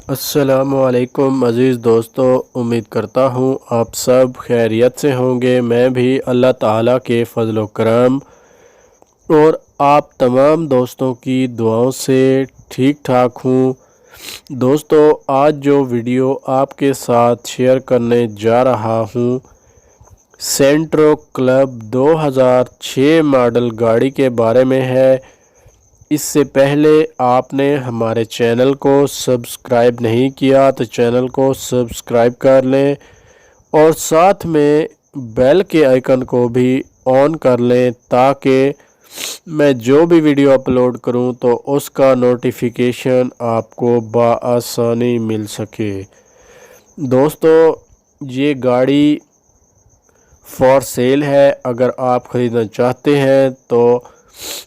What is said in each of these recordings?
अस्सलामुअलैकुम अज़ीज़ दोस्तों, उम्मीद करता हूँ आप सब खैरियत से होंगे। मैं भी अल्लाह ताला के फ़ज़ल व करम और आप तमाम दोस्तों की दुआओं से ठीक ठाक हूँ। दोस्तों, आज जो वीडियो आपके साथ शेयर करने जा रहा हूँ, सेंट्रो क्लब 2006 मॉडल गाड़ी के बारे में है। इससे पहले आपने हमारे चैनल को सब्सक्राइब नहीं किया तो चैनल को सब्सक्राइब कर लें और साथ में बेल के आइकन को भी ऑन कर लें ताकि मैं जो भी वीडियो अपलोड करूं तो उसका नोटिफिकेशन आपको बआसानी मिल सके। दोस्तों, ये गाड़ी फॉर सेल है। अगर आप ख़रीदना चाहते हैं तो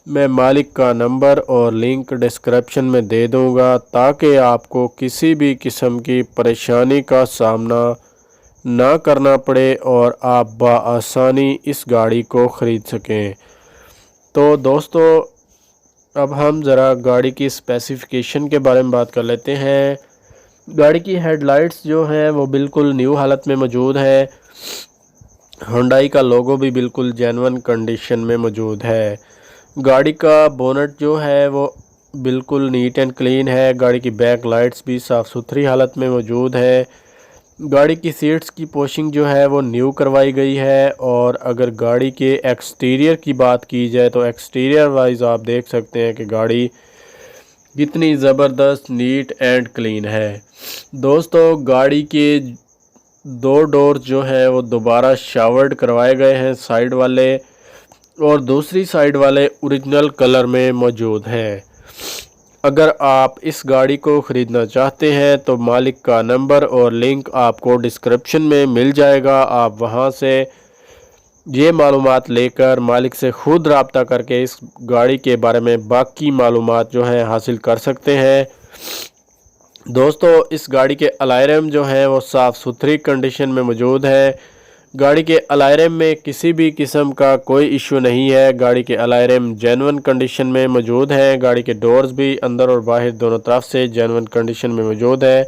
मैं मालिक का नंबर और लिंक डिस्क्रिप्शन में दे दूंगा ताकि आपको किसी भी किस्म की परेशानी का सामना ना करना पड़े और आप बआसानी इस गाड़ी को ख़रीद सकें। तो दोस्तों, अब हम ज़रा गाड़ी की स्पेसिफ़िकेशन के बारे में बात कर लेते हैं। गाड़ी की हेडलाइट्स जो हैं वो बिल्कुल न्यू हालत में मौजूद है। हुंडई का लोगो भी बिल्कुल जेन्युइन कंडीशन में मौजूद है। गाड़ी का बोनट जो है वो बिल्कुल नीट एंड क्लीन है। गाड़ी की बैक लाइट्स भी साफ़ सुथरी हालत में मौजूद है। गाड़ी की सीट्स की पोशिंग जो है वो न्यू करवाई गई है। और अगर गाड़ी के एक्सटीरियर की बात की जाए तो एक्सटीरियर वाइज आप देख सकते हैं कि गाड़ी कितनी ज़बरदस्त नीट एंड क्लीन है। दोस्तों, गाड़ी के दो डोर जो है वो दोबारा शावर्ड करवाए गए हैं साइड वाले, और दूसरी साइड वाले ओरिजिनल कलर में मौजूद हैं। अगर आप इस गाड़ी को ख़रीदना चाहते हैं तो मालिक का नंबर और लिंक आपको डिस्क्रिप्शन में मिल जाएगा। आप वहां से ये मालूमात लेकर मालिक से ख़ुद रब्ता करके इस गाड़ी के बारे में बाकी मालूमात जो है हासिल कर सकते हैं। दोस्तों, इस गाड़ी के अलायरम जो हैं वो साफ़ सुथरी कंडीशन में मौजूद है। गाड़ी के अलायरम में किसी भी किस्म का कोई इशू नहीं है। गाड़ी के अलायरम जेन्युइन कंडीशन में मौजूद हैं। गाड़ी के डोर्स भी अंदर और बाहर दोनों तरफ से जेन्युइन कंडीशन में मौजूद है।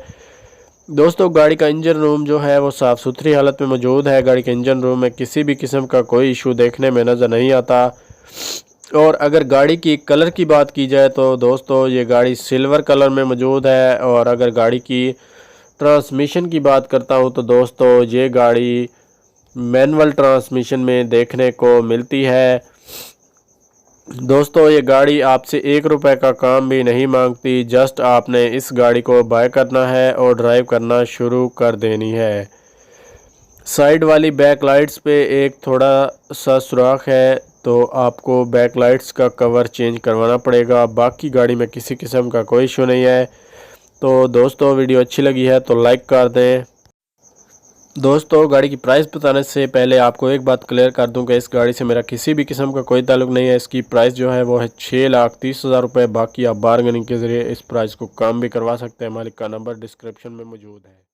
दोस्तों, गाड़ी का इंजन रूम जो है वो साफ़ सुथरी हालत में मौजूद है। गाड़ी के इंजन रूम में किसी भी किस्म का कोई इशू देखने में नज़र नहीं आता। और अगर गाड़ी की कलर की बात की जाए तो दोस्तों, ये गाड़ी सिल्वर कलर में मौजूद है। और अगर गाड़ी की ट्रांसमिशन की बात करता हूँ तो दोस्तों, ये गाड़ी मैनुअल ट्रांसमिशन में देखने को मिलती है। दोस्तों, ये गाड़ी आपसे ₹1 का काम भी नहीं मांगती। जस्ट आपने इस गाड़ी को बाय करना है और ड्राइव करना शुरू कर देनी है। साइड वाली बैक लाइट्स पे एक थोड़ा सा सुराख है तो आपको बैक लाइट्स का कवर चेंज करवाना पड़ेगा। बाकी गाड़ी में किसी किस्म का कोई इशू नहीं है। तो दोस्तों, वीडियो अच्छी लगी है तो लाइक कर दें। दोस्तों, गाड़ी की प्राइस बताने से पहले आपको एक बात क्लियर कर दूं कि इस गाड़ी से मेरा किसी भी किस्म का कोई ताल्लुक नहीं है। इसकी प्राइस जो है वो है ₹6,30,000। बाकी आप बारगेनिंग के ज़रिए इस प्राइस को कम भी करवा सकते हैं। मालिक का नंबर डिस्क्रिप्शन में मौजूद है।